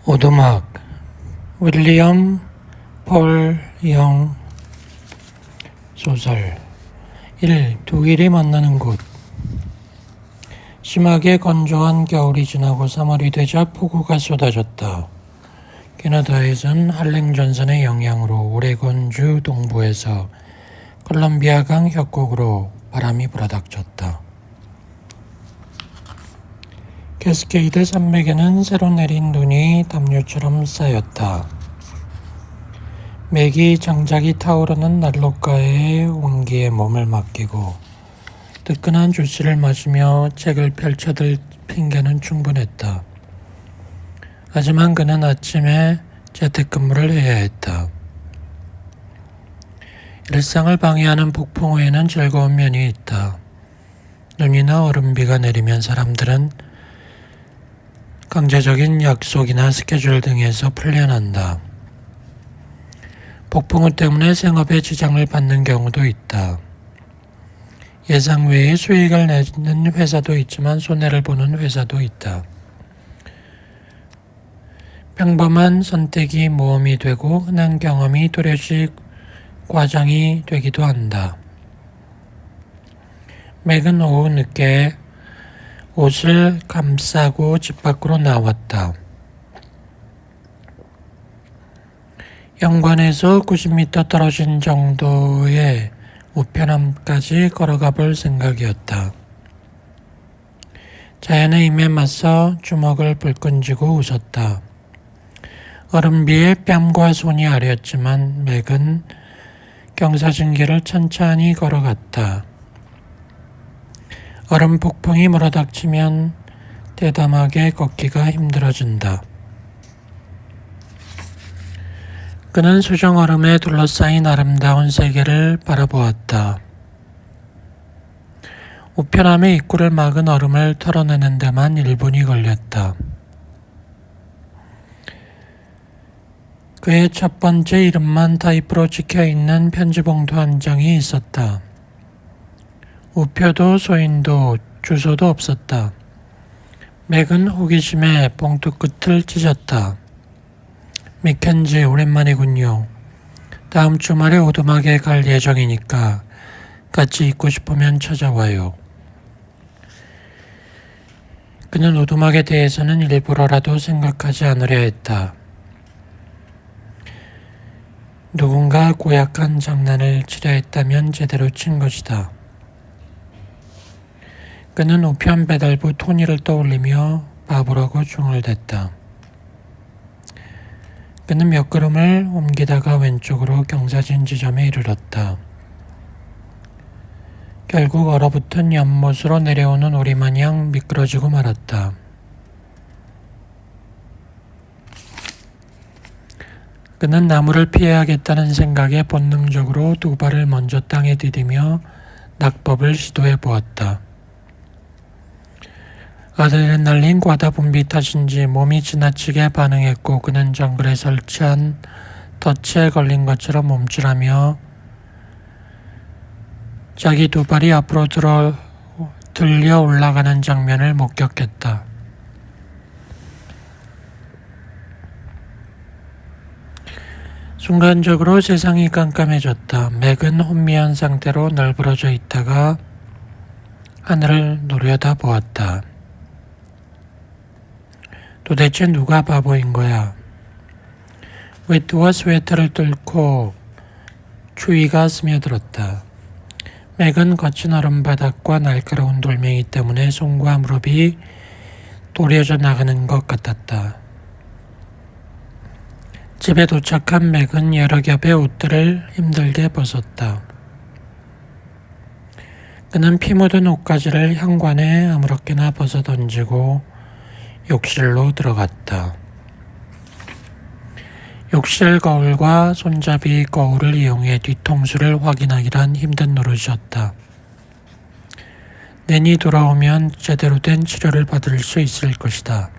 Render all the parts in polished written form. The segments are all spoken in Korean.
오두막 윌리엄 폴 영 소설 1. 독일이 만나는 곳. 심하게 건조한 겨울이 지나고 3월이 되자 폭우가 쏟아졌다. 캐나다에선 한랭 전선의 영향으로 오레곤주 동부에서 컬럼비아강 협곡으로 바람이 불어닥쳤다. 캐스케이드 산맥에는 새로 내린 눈이 담요처럼 쌓였다. 맥이 장작이 타오르는 난로가의 온기에 몸을 맡기고 뜨끈한 주스를 마시며 책을 펼쳐들 핑계는 충분했다. 하지만 그는 아침에 재택근무를 해야 했다. 일상을 방해하는 폭풍우에는 즐거운 면이 있다. 눈이나 얼음비가 내리면 사람들은 강제적인 약속이나 스케줄 등에서 풀려난다. 폭풍우 때문에 생업에 지장을 받는 경우도 있다. 예상 외의 수익을 내는 회사도 있지만 손해를 보는 회사도 있다. 평범한 선택이 모험이 되고 흔한 경험이 도래식 과장이 되기도 한다. 맥은 오후 늦게 옷을 감싸고 집 밖으로 나왔다. 현관에서 90m 떨어진 정도의 우편함까지 걸어가 볼 생각이었다. 자연의 힘에 맞서 주먹을 불끈 쥐고 웃었다. 얼음비에 뺨과 손이 아렸지만 맥은 경사진길을 천천히 걸어갔다. 얼음 폭풍이 몰아닥치면 대담하게 걷기가 힘들어진다. 그는 수정 얼음에 둘러싸인 아름다운 세계를 바라보았다. 우편함의 입구를 막은 얼음을 털어내는 데만 1분이 걸렸다. 그의 첫 번째 이름만 타입으로 찍혀있는 편지봉투 한 장이 있었다. 우표도 소인도 주소도 없었다. 맥은 호기심에 봉투 끝을 찢었다. 미켄지 오랜만이군요. 다음 주말에 오두막에 갈 예정이니까 같이 있고 싶으면 찾아와요. 그는 오두막에 대해서는 일부러라도 생각하지 않으려 했다. 누군가 고약한 장난을 치려 했다면 제대로 친 것이다. 그는 우편 배달부 토니를 떠올리며 바보라고 중얼댔다. 그는 몇 걸음을 옮기다가 왼쪽으로 경사진 지점에 이르렀다. 결국 얼어붙은 연못으로 내려오는 오리마냥 미끄러지고 말았다. 그는 나무를 피해야겠다는 생각에 본능적으로 두 발을 먼저 땅에 디디며 낙법을 시도해 보았다. 아드레날린 과다 분비 탓인지 몸이 지나치게 반응했고 그는 정글에 설치한 덫에 걸린 것처럼 움찔하며 자기 두 발이 앞으로 들려 올라가는 장면을 목격했다. 순간적으로 세상이 깜깜해졌다. 맥은 혼미한 상태로 널브러져 있다가 하늘을 노려다 보았다. 도대체 누가 바보인 거야? 외투와 스웨터를 뚫고 추위가 스며들었다. 맥은 거친 얼음바닥과 날카로운 돌멩이 때문에 손과 무릎이 도려져 나가는 것 같았다. 집에 도착한 맥은 여러 겹의 옷들을 힘들게 벗었다. 그는 피 묻은 옷가지를 현관에 아무렇게나 벗어 던지고 욕실로 들어갔다. 욕실 거울과 손잡이 거울을 이용해 뒤통수를 확인하기란 힘든 노릇이었다. 내니 돌아오면 제대로 된 치료를 받을 수 있을 것이다.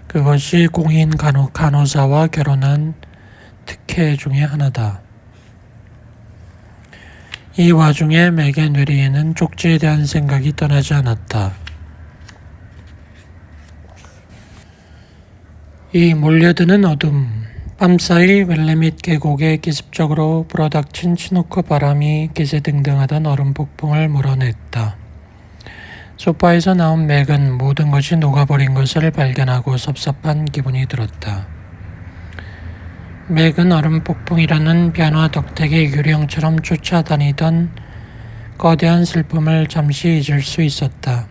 그것이 공인 간호사와 결혼한 특혜 중의 하나다. 이 와중에 맥의 뇌리에는 쪽지에 대한 생각이 떠나지 않았다. 이 몰려드는 어둠, 밤사이 웰레밋 계곡에 기습적으로 불어닥친 치노크 바람이 기세등등하던 얼음 폭풍을 몰아냈다. 소파에서 나온 맥은 모든 것이 녹아버린 것을 발견하고 섭섭한 기분이 들었다. 맥은 얼음 폭풍이라는 변화 덕택의 유령처럼 쫓아다니던 거대한 슬픔을 잠시 잊을 수 있었다.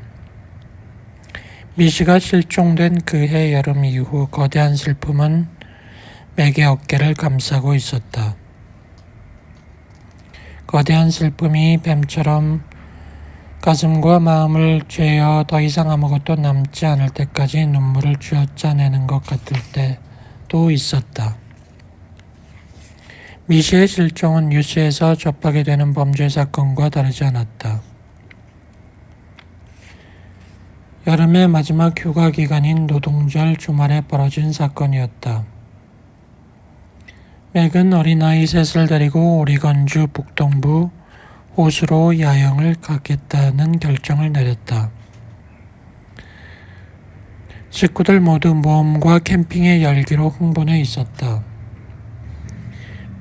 미시가 실종된 그해 여름 이후 거대한 슬픔은 맥의 어깨를 감싸고 있었다. 거대한 슬픔이 뱀처럼 가슴과 마음을 죄어 더 이상 아무것도 남지 않을 때까지 눈물을 쥐어짜내는 것 같을 때도 있었다. 미시의 실종은 뉴스에서 접하게 되는 범죄 사건과 다르지 않았다. 여름의 마지막 휴가 기간인 노동절 주말에 벌어진 사건이었다. 맥은 어린아이 셋을 데리고 오리건주 북동부 호수로 야영을 가겠다는 결정을 내렸다. 식구들 모두 모험과 캠핑의 열기로 흥분해 있었다.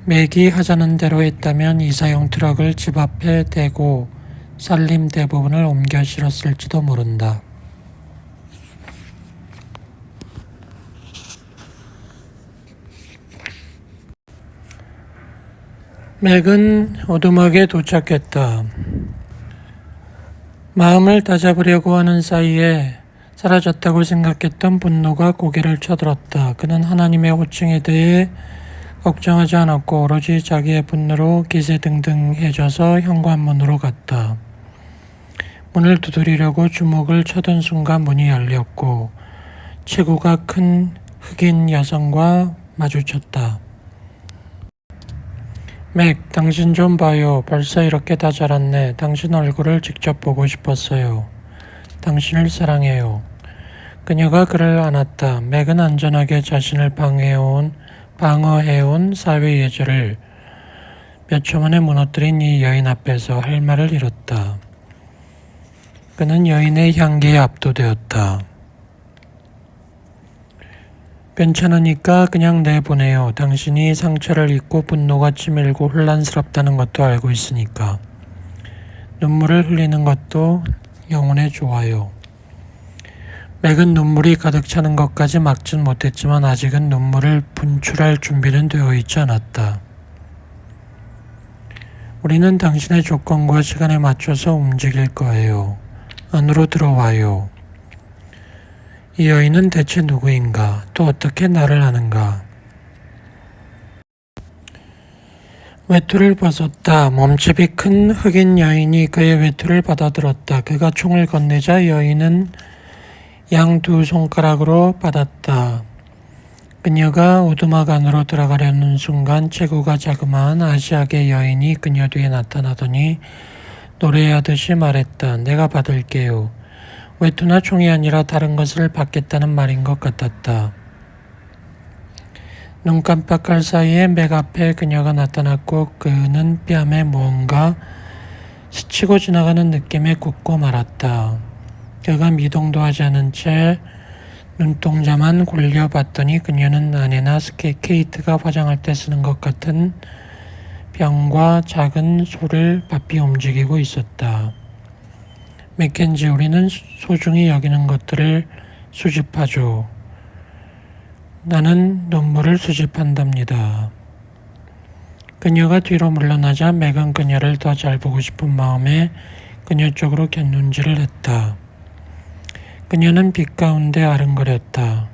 맥이 하자는 대로 했다면 이사용 트럭을 집 앞에 대고 살림 대부분을 옮겨 실었을지도 모른다. 맥은 오두막에 도착했다. 마음을 다잡으려고 하는 사이에 사라졌다고 생각했던 분노가 고개를 쳐들었다. 그는 하나님의 호칭에 대해 걱정하지 않았고 오로지 자기의 분노로 기세등등해져서 현관문으로 갔다. 문을 두드리려고 주먹을 쳐든 순간 문이 열렸고 체구가 큰 흑인 여성과 마주쳤다. 맥, 당신 좀 봐요. 벌써 이렇게 다 자랐네. 당신 얼굴을 직접 보고 싶었어요. 당신을 사랑해요. 그녀가 그를 안았다. 맥은 안전하게 자신을 방어해온 사회 예절을 몇 초 만에 무너뜨린 이 여인 앞에서 할 말을 잃었다. 그는 여인의 향기에 압도되었다. 괜찮으니까 그냥 내보내요. 당신이 상처를 입고 분노가 치밀고 혼란스럽다는 것도 알고 있으니까. 눈물을 흘리는 것도 영혼에 좋아요. 맥은 눈물이 가득 차는 것까지 막진 못했지만 아직은 눈물을 분출할 준비는 되어 있지 않았다. 우리는 당신의 조건과 시간에 맞춰서 움직일 거예요. 안으로 들어와요. 이 여인은 대체 누구인가? 또 어떻게 나를 아는가? 외투를 벗었다. 몸집이 큰 흑인 여인이 그의 외투를 받아들었다. 그가 총을 건네자 여인은 양 두 손가락으로 받았다. 그녀가 오두막 안으로 들어가려는 순간 체구가 자그마한 아시아계 여인이 그녀 뒤에 나타나더니 노래하듯이 말했다. 내가 받을게요. 외투나 총이 아니라 다른 것을 받겠다는 말인 것 같았다. 눈 깜빡할 사이에 맥 앞에 그녀가 나타났고 그는 뺨에 무언가 스치고 지나가는 느낌에 굳고 말았다. 그가 미동도 하지 않은 채 눈동자만 굴려봤더니 그녀는 아내나 케이트가 화장할 때 쓰는 것 같은 병과 작은 소를 바삐 움직이고 있었다. 맥켄지, 우리는 소중히 여기는 것들을 수집하죠. 나는 눈물을 수집한답니다. 그녀가 뒤로 물러나자 맥은 그녀를 더 잘 보고 싶은 마음에 그녀 쪽으로 곁눈질을 했다. 그녀는 빛 가운데 아른거렸다.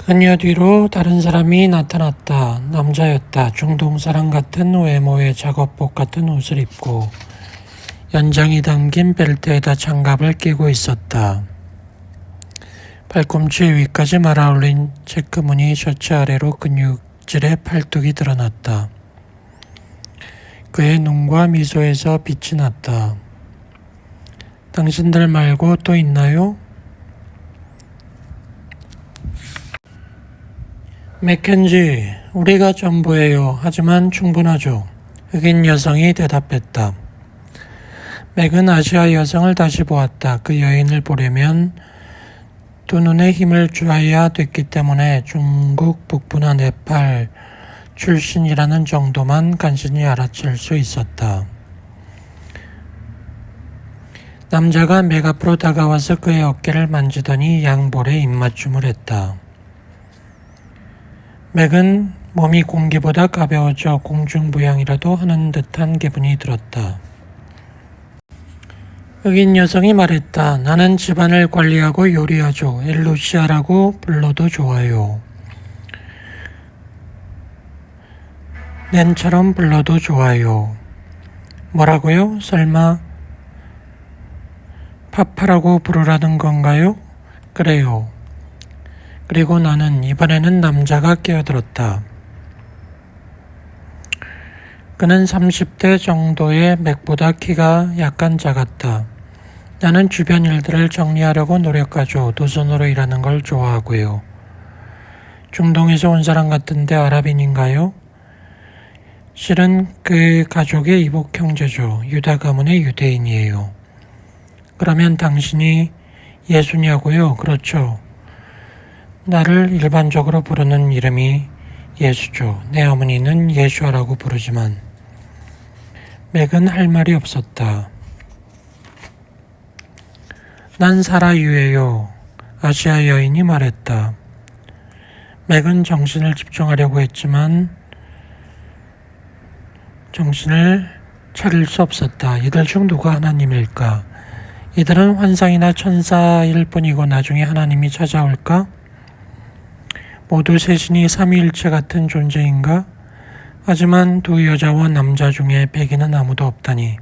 그녀 뒤로 다른 사람이 나타났다. 남자였다. 중동 사람 같은 외모의 작업복 같은 옷을 입고 연장이 담긴 벨트에다 장갑을 끼고 있었다. 발꿈치 위까지 말아올린 체크무늬 셔츠 아래로 근육질의 팔뚝이 드러났다. 그의 눈과 미소에서 빛이 났다. 당신들 말고 또 있나요? 맥켄지, 우리가 전부예요. 하지만 충분하죠. 흑인 여성이 대답했다. 맥은 아시아 여성을 다시 보았다. 그 여인을 보려면 두 눈에 힘을 주어야 됐기 때문에 중국 북부나 네팔 출신이라는 정도만 간신히 알아챌 수 있었다. 남자가 맥 앞으로 다가와서 그의 어깨를 만지더니 양볼에 입맞춤을 했다. 맥은 몸이 공기보다 가벼워져 공중부양이라도 하는 듯한 기분이 들었다. 흑인 여성이 말했다. 나는 집안을 관리하고 요리하죠. 엘루시아라고 불러도 좋아요. 낸처럼 불러도 좋아요. 뭐라고요? 설마 파파라고 부르라는 건가요? 그래요. 그리고 나는 이번에는 남자가 끼어들었다. 그는 30대 정도의 맥보다 키가 약간 작았다. 나는 주변 일들을 정리하려고 노력하죠. 두 손으로 일하는 걸 좋아하고요. 중동에서 온 사람 같은데 아랍인인가요? 실은 그 가족의 이복 형제죠. 유다 가문의 유대인이에요. 그러면 당신이 예수냐고요? 그렇죠. 나를 일반적으로 부르는 이름이 예수죠. 내 어머니는 예수아라고 부르지만 맥은 할 말이 없었다. 난 사라유예요. 아시아 여인이 말했다. 맥은 정신을 집중하려고 했지만 정신을 차릴 수 없었다. 이들 중 누가 하나님일까? 이들은 환상이나 천사일 뿐이고 나중에 하나님이 찾아올까? 모두 셋이니 삼위일체 같은 존재인가? 하지만 두 여자와 남자 중에 백인은 아무도 없다니.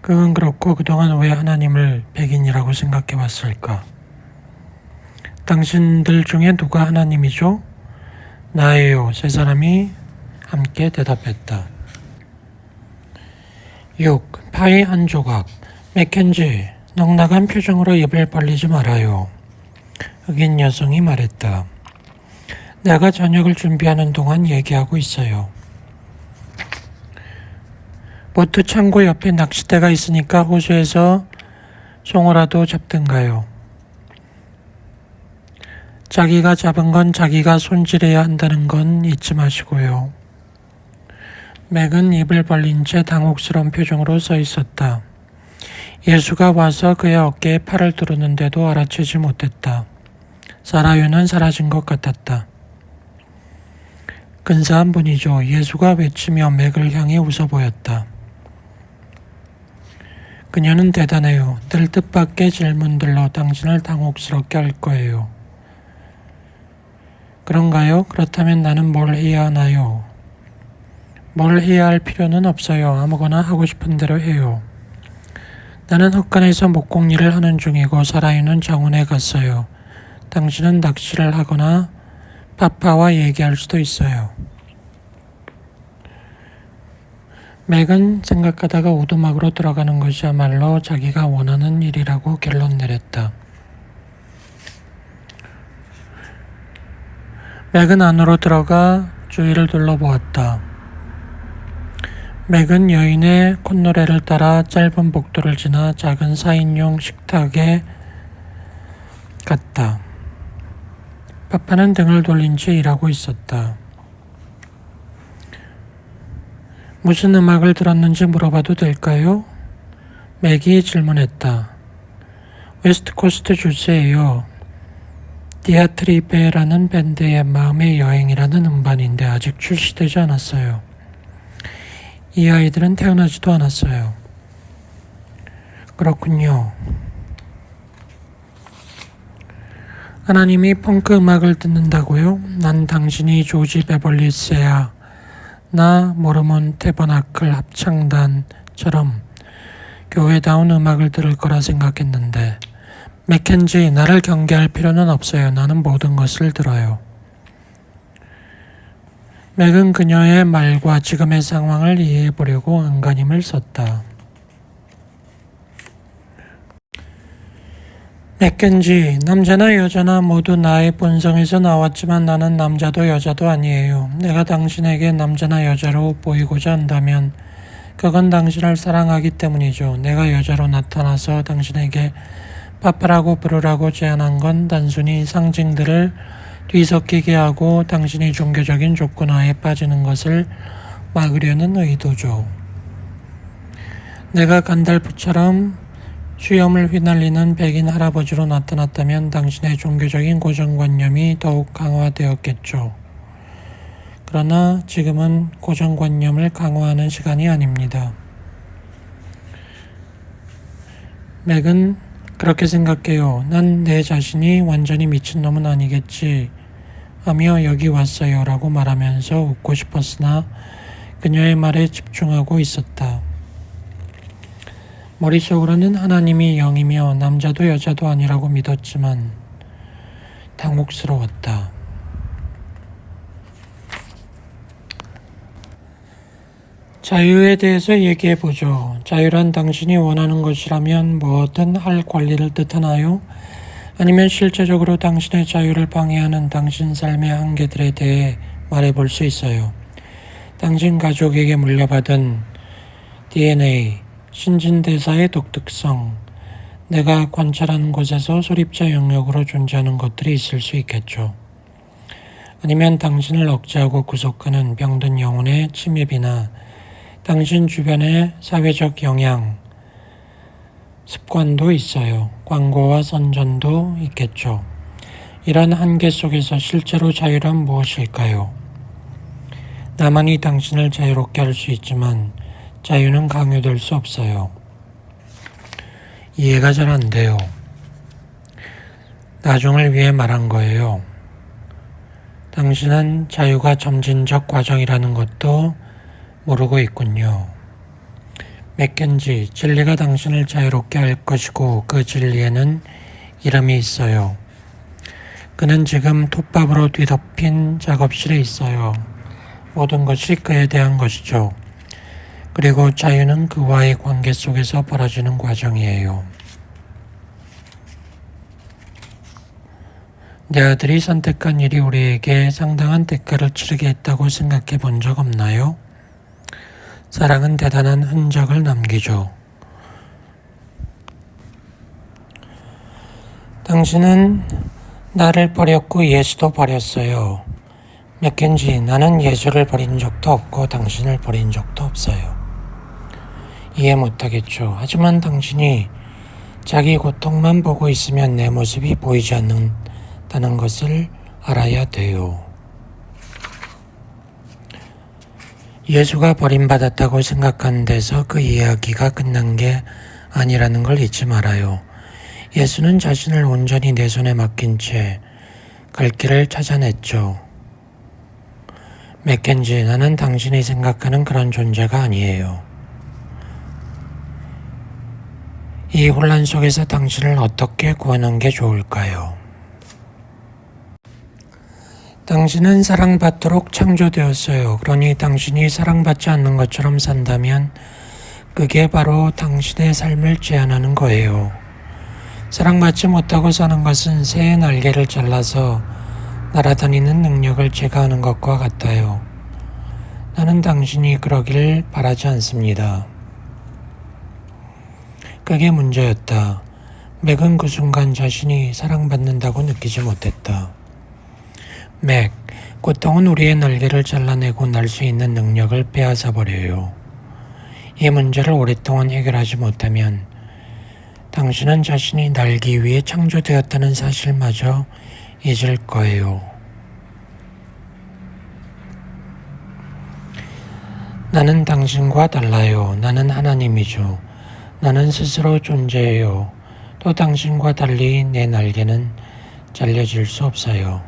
그건 그렇고 그동안 왜 하나님을 백인이라고 생각해 왔을까? 당신들 중에 누가 하나님이죠? 나예요. 세 사람이 함께 대답했다. 6. 파이 한 조각. 맥켄지, 넉넉한 표정으로 입을 벌리지 말아요. 흑인 여성이 말했다. 내가 저녁을 준비하는 동안 얘기하고 있어요. 보트 창고 옆에 낚싯대가 있으니까 호수에서 송어라도 잡든가요. 자기가 잡은 건 자기가 손질해야 한다는 건 잊지 마시고요. 맥은 입을 벌린 채 당혹스러운 표정으로 서 있었다. 예수가 와서 그의 어깨에 팔을 두르는데도 알아채지 못했다. 사라유는 사라진 것 같았다. 근사한 분이죠. 예수가 외치며 맥을 향해 웃어 보였다. 그녀는 대단해요. 늘 뜻밖의 질문들로 당신을 당혹스럽게 할 거예요. 그런가요? 그렇다면 나는 뭘 해야 하나요? 뭘 해야 할 필요는 없어요. 아무거나 하고 싶은 대로 해요. 나는 헛간에서 목공일을 하는 중이고 사라유는 정원에 갔어요. 당신은 낚시를 하거나 파파와 얘기할 수도 있어요. 맥은 생각하다가 오두막으로 들어가는 것이야말로 자기가 원하는 일이라고 결론 내렸다. 맥은 안으로 들어가 주위를 둘러보았다. 맥은 여인의 콧노래를 따라 짧은 복도를 지나 작은 4인용 식탁에 갔다. 파파는 등을 돌린 채 일하고 있었다. 무슨 음악을 들었는지 물어봐도 될까요? 맥이 질문했다. 웨스트코스트 주제예요. 디아트리베라는 밴드의 마음의 여행이라는 음반인데 아직 출시되지 않았어요. 이 아이들은 태어나지도 않았어요. 그렇군요. 하나님이 펑크 음악을 듣는다고요? 난 당신이 조지 베벌리스야. 나 모르몬 태버나클 합창단처럼 교회다운 음악을 들을 거라 생각했는데 맥켄지, 나를 경계할 필요는 없어요. 나는 모든 것을 들어요. 맥은 그녀의 말과 지금의 상황을 이해해 보려고 안간힘을 썼다. 맥켄지, 남자나 여자나 모두 나의 본성에서 나왔지만 나는 남자도 여자도 아니에요. 내가 당신에게 남자나 여자로 보이고자 한다면 그건 당신을 사랑하기 때문이죠. 내가 여자로 나타나서 당신에게 빠빠라고 부르라고 제안한 건 단순히 상징들을 뒤섞이게 하고 당신이 종교적인 조건하에 빠지는 것을 막으려는 의도죠. 내가 간달프처럼 수염을 휘날리는 백인 할아버지로 나타났다면 당신의 종교적인 고정관념이 더욱 강화되었겠죠. 그러나 지금은 고정관념을 강화하는 시간이 아닙니다. 맥은 그렇게 생각해요. 난 내 자신이 완전히 미친놈은 아니겠지 하며 여기 왔어요 라고 말하면서 웃고 싶었으나 그녀의 말에 집중하고 있었다. 머릿속으로는 하나님이 영이며 남자도 여자도 아니라고 믿었지만 당혹스러웠다. 자유에 대해서 얘기해보죠. 자유란 당신이 원하는 것이라면 뭐든 할 권리를 뜻하나요? 아니면 실제적으로 당신의 자유를 방해하는 당신 삶의 한계들에 대해 말해볼 수 있어요. 당신 가족에게 물려받은 DNA, 신진대사의 독특성, 내가 관찰하는 곳에서 소립자 영역으로 존재하는 것들이 있을 수 있겠죠. 아니면 당신을 억제하고 구속하는 병든 영혼의 침입이나 당신 주변의 사회적 영향, 습관도 있어요. 광고와 선전도 있겠죠. 이런 한계 속에서 실제로 자유란 무엇일까요? 나만이 당신을 자유롭게 할 수 있지만 자유는 강요될 수 없어요. 이해가 잘 안 돼요. 나중을 위해 말한 거예요. 당신은 자유가 점진적 과정이라는 것도 모르고 있군요. 맥켄지, 진리가 당신을 자유롭게 할 것이고 그 진리에는 이름이 있어요. 그는 지금 톱밥으로 뒤덮인 작업실에 있어요. 모든 것이 그에 대한 것이죠. 그리고 자유는 그와의 관계 속에서 벌어지는 과정이에요. 내 아들이 선택한 일이 우리에게 상당한 대가를 치르게 했다고 생각해 본 적 없나요? 사랑은 대단한 흔적을 남기죠. 당신은 나를 버렸고 예수도 버렸어요. 맥켄지, 나는 예수를 버린 적도 없고 당신을 버린 적도 없어요. 이해 못하겠죠. 하지만 당신이 자기 고통만 보고 있으면 내 모습이 보이지 않는다는 것을 알아야 돼요. 예수가 버림받았다고 생각하는 데서 그 이야기가 끝난 게 아니라는 걸 잊지 말아요. 예수는 자신을 온전히 내 손에 맡긴 채 갈 길을 찾아냈죠. 맥켄지, 나는 당신이 생각하는 그런 존재가 아니에요. 이 혼란 속에서 당신을 어떻게 구하는 게 좋을까요? 당신은 사랑받도록 창조되었어요. 그러니 당신이 사랑받지 않는 것처럼 산다면 그게 바로 당신의 삶을 제한하는 거예요. 사랑받지 못하고 사는 것은 새의 날개를 잘라서 날아다니는 능력을 제거하는 것과 같아요. 나는 당신이 그러길 바라지 않습니다. 그게 문제였다. 맥은 그 순간 자신이 사랑받는다고 느끼지 못했다. 맥, 고통은 우리의 날개를 잘라내고 날 수 있는 능력을 빼앗아 버려요. 이 문제를 오랫동안 해결하지 못하면 당신은 자신이 날기 위해 창조되었다는 사실마저 잊을 거예요. 나는 당신과 달라요. 나는 하나님이죠. 나는 스스로 존재해요. 또 당신과 달리 내 날개는 잘려질 수 없어요.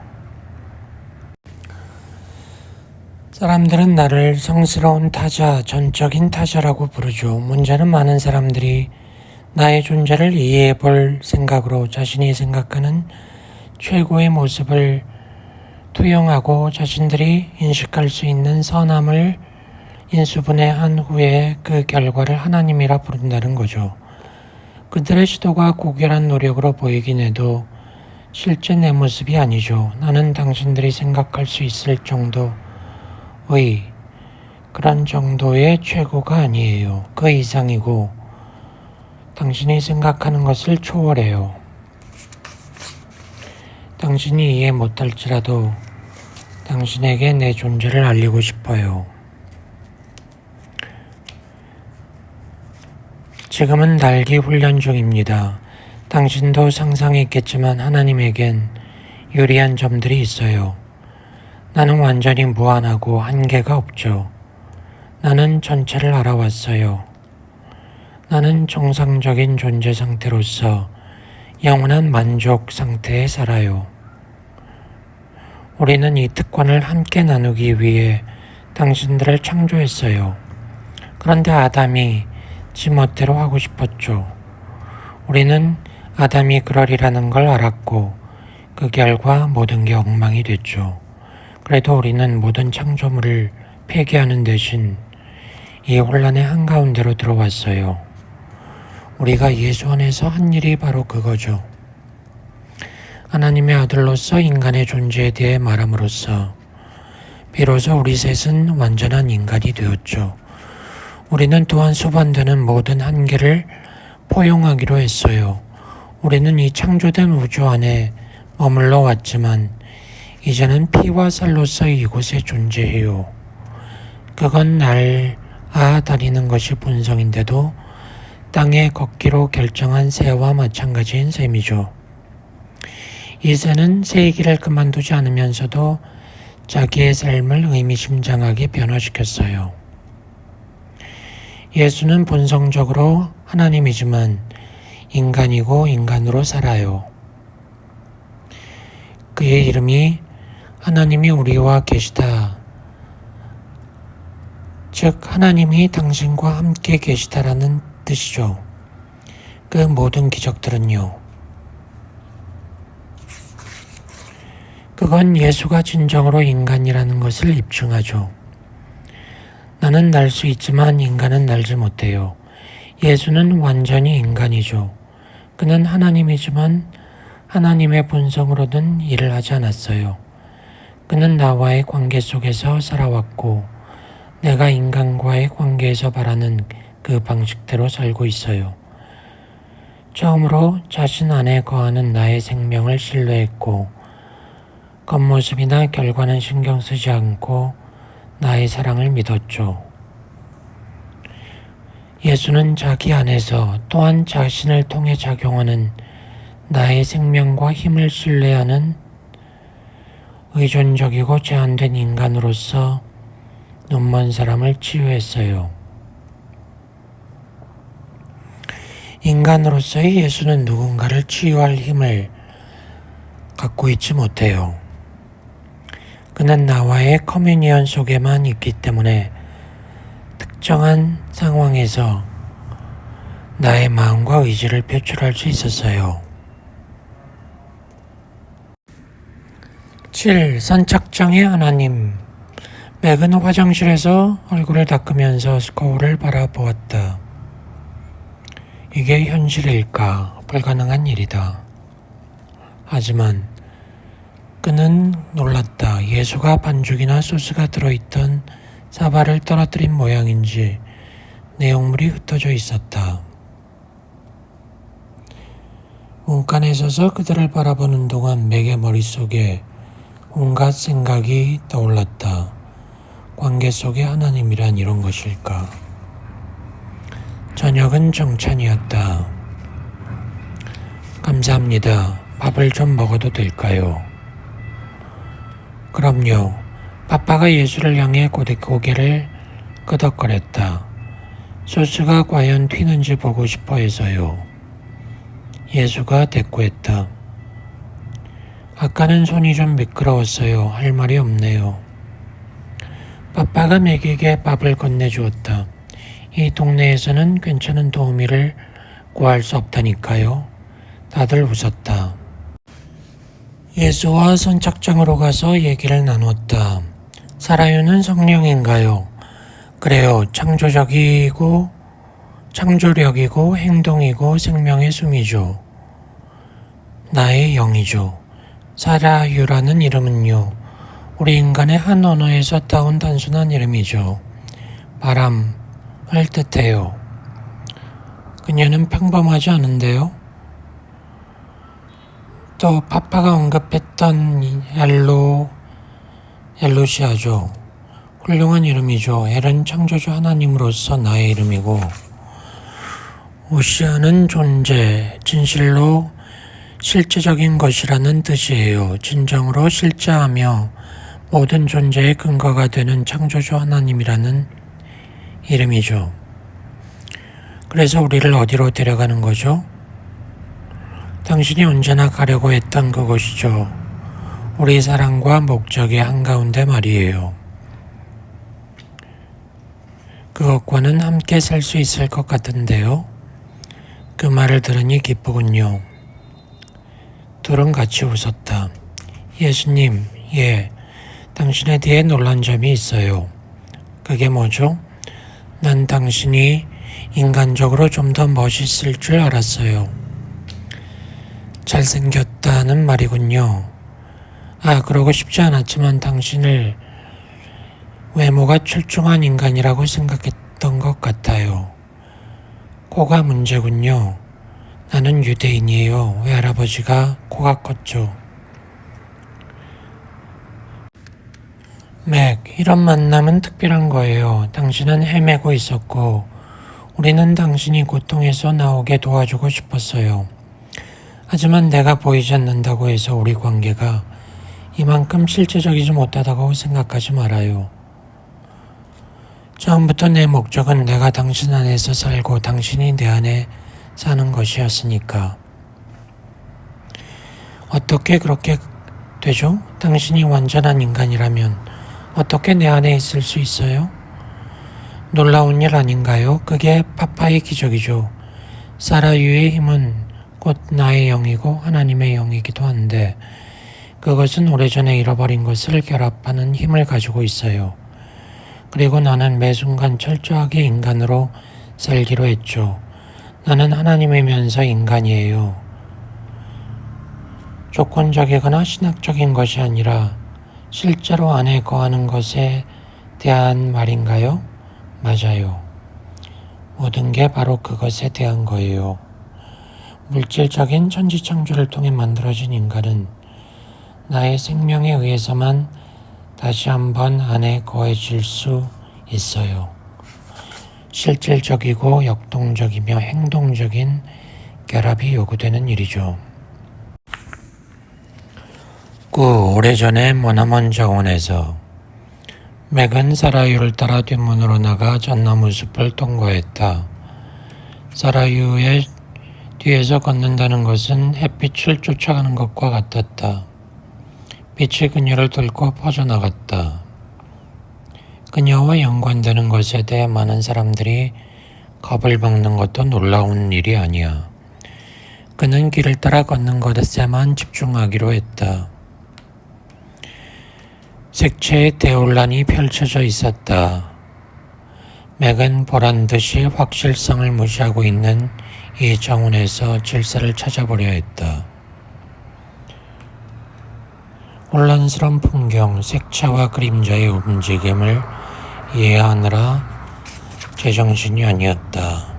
사람들은 나를 성스러운 타자, 전적인 타자라고 부르죠. 문제는 많은 사람들이 나의 존재를 이해해 볼 생각으로 자신이 생각하는 최고의 모습을 투영하고 자신들이 인식할 수 있는 선함을 인수분해한 후에 그 결과를 하나님이라 부른다는 거죠. 그들의 시도가 고결한 노력으로 보이긴 해도 실제 내 모습이 아니죠. 나는 당신들이 생각할 수 있을 정도의 그런 정도의 최고가 아니에요. 그 이상이고 당신이 생각하는 것을 초월해요. 당신이 이해 못할지라도 당신에게 내 존재를 알리고 싶어요. 지금은 날기 훈련 중입니다. 당신도 상상했겠지만 하나님에겐 유리한 점들이 있어요. 나는 완전히 무한하고 한계가 없죠. 나는 전체를 알아왔어요. 나는 정상적인 존재 상태로서 영원한 만족 상태에 살아요. 우리는 이 특권을 함께 나누기 위해 당신들을 창조했어요. 그런데 아담이 지 멋대로 하고 싶었죠. 우리는 아담이 그러리라는 걸 알았고 그 결과 모든 게 엉망이 됐죠. 그래도 우리는 모든 창조물을 폐기하는 대신 이 혼란의 한가운데로 들어왔어요. 우리가 예수 안에서 한 일이 바로 그거죠. 하나님의 아들로서 인간의 존재에 대해 말함으로써 비로소 우리 셋은 완전한 인간이 되었죠. 우리는 또한 수반되는 모든 한계를 포용하기로 했어요. 우리는 이 창조된 우주 안에 머물러 왔지만 이제는 피와 살로서 이곳에 존재해요. 그건 다니는 것이 본성인데도 땅에 걷기로 결정한 새와 마찬가지인 셈이죠. 이 새는 새의 길을 그만두지 않으면서도 자기의 삶을 의미심장하게 변화시켰어요. 예수는 본성적으로 하나님이지만 인간이고 인간으로 살아요. 그의 이름이 하나님이 우리와 계시다. 즉 하나님이 당신과 함께 계시다라는 뜻이죠. 그 모든 기적들은요. 그건 예수가 진정으로 인간이라는 것을 입증하죠. 나는 날 수 있지만 인간은 날지 못해요. 예수는 완전히 인간이죠. 그는 하나님이지만 하나님의 본성으로는 일을 하지 않았어요. 그는 나와의 관계 속에서 살아왔고 내가 인간과의 관계에서 바라는 그 방식대로 살고 있어요. 처음으로 자신 안에 거하는 나의 생명을 신뢰했고 겉모습이나 결과는 신경 쓰지 않고 나의 사랑을 믿었죠. 예수는 자기 안에서 또한 자신을 통해 작용하는 나의 생명과 힘을 신뢰하는 의존적이고 제한된 인간으로서 눈먼 사람을 치유했어요. 인간으로서의 예수는 누군가를 치유할 힘을 갖고 있지 못해요. 그는 나와의 커뮤니언 속에만 있기 때문에 특정한 상황에서 나의 마음과 의지를 표출할 수 있었어요. 7. 선착장의 하나님. 맥은 화장실에서 얼굴을 닦으면서 거울을 바라보았다. 이게 현실일까? 불가능한 일이다. 하지만 그는 놀랐다. 예수가 반죽이나 소스가 들어있던 사발을 떨어뜨린 모양인지 내용물이 흩어져 있었다. 문간에 서서 그들을 바라보는 동안 맥의 머릿속에 온갖 생각이 떠올랐다. 관계 속의 하나님이란 이런 것일까? 저녁은 정찬이었다. 감사합니다. 밥을 좀 먹어도 될까요? 그럼요. 빠빠가 예수를 향해 고개를 끄덕거렸다. 소스가 과연 튀는지 보고 싶어 해서요. 예수가 대꾸했다. 아까는 손이 좀 미끄러웠어요. 할 말이 없네요. 빠빠가 맥에게 밥을 건네주었다. 이 동네에서는 괜찮은 도우미를 구할 수 없다니까요. 다들 웃었다. 예수와 선착장으로 가서 얘기를 나눴다. 사라유는 성령인가요? 그래요. 창조력이고 행동이고 생명의 숨이죠. 나의 영이죠. 사라유라는 이름은요. 우리 인간의 한 언어에서 따온 단순한 이름이죠. 바람을 뜻해요. 그녀는 평범하지 않은데요. 또 파파가 언급했던 엘루시아죠. 훌륭한 이름이죠. 엘은 창조주 하나님으로서 나의 이름이고, 오시아는 존재, 진실로 실제적인 것이라는 뜻이에요. 진정으로 실제하며 모든 존재의 근거가 되는 창조주 하나님이라는 이름이죠. 그래서 우리를 어디로 데려가는 거죠? 당신이 언제나 가려고 했던 그곳이죠. 우리 사랑과 목적의 한가운데 말이에요. 그것과는 함께 살 수 있을 것 같은데요. 그 말을 들으니 기쁘군요. 둘은 같이 웃었다. 예수님, 예, 당신에 대해 놀란 점이 있어요. 그게 뭐죠? 난 당신이 인간적으로 좀 더 멋있을 줄 알았어요. 잘생겼다는 말이군요. 그러고 싶지 않았지만 당신을 외모가 출중한 인간이라고 생각했던 것 같아요. 코가 문제군요. 나는 유대인이에요. 외할아버지가 코가 컸죠. 맥, 이런 만남은 특별한 거예요. 당신은 헤매고 있었고 우리는 당신이 고통에서 나오게 도와주고 싶었어요. 하지만 내가 보이지 않는다고 해서 우리 관계가 이만큼 실제적이지 못하다고 생각하지 말아요. 처음부터 내 목적은 내가 당신 안에서 살고 당신이 내 안에 사는 것이었으니까. 어떻게 그렇게 되죠? 당신이 완전한 인간이라면 어떻게 내 안에 있을 수 있어요? 놀라운 일 아닌가요? 그게 파파의 기적이죠. 사라유의 힘은 곧 나의 영이고 하나님의 영이기도 한데 그것은 오래전에 잃어버린 것을 결합하는 힘을 가지고 있어요. 그리고 나는 매 순간 철저하게 인간으로 살기로 했죠. 나는 하나님이면서 인간이에요. 조건적이거나 신학적인 것이 아니라 실제로 안에 거하는 것에 대한 말인가요? 맞아요. 모든 게 바로 그것에 대한 거예요. 물질적인 천지창조를 통해 만들어진 인간은 나의 생명에 의해서만 다시 한번 안에 거해질 수 있어요. 실질적이고 역동적이며 행동적인 결합이 요구되는 일이죠. 오래전에 머나먼 정원에서 맥은 사라유를 따라 뒷문으로 나가 전나무 숲을 통과했다. 사라유의 뒤에서 걷는다는 것은 햇빛을 쫓아가는 것과 같았다. 빛이 그녀를 뚫고 퍼져나갔다. 그녀와 연관되는 것에 대해 많은 사람들이 겁을 먹는 것도 놀라운 일이 아니야. 그는 길을 따라 걷는 것에만 집중하기로 했다. 색채의 대혼란이 펼쳐져 있었다. 맥은 보란듯이 확실성을 무시하고 있는 이 정원에서 질서를 찾아보려 했다. 혼란스러운 풍경, 색채와 그림자의 움직임을 이해하느라 제정신이 아니었다.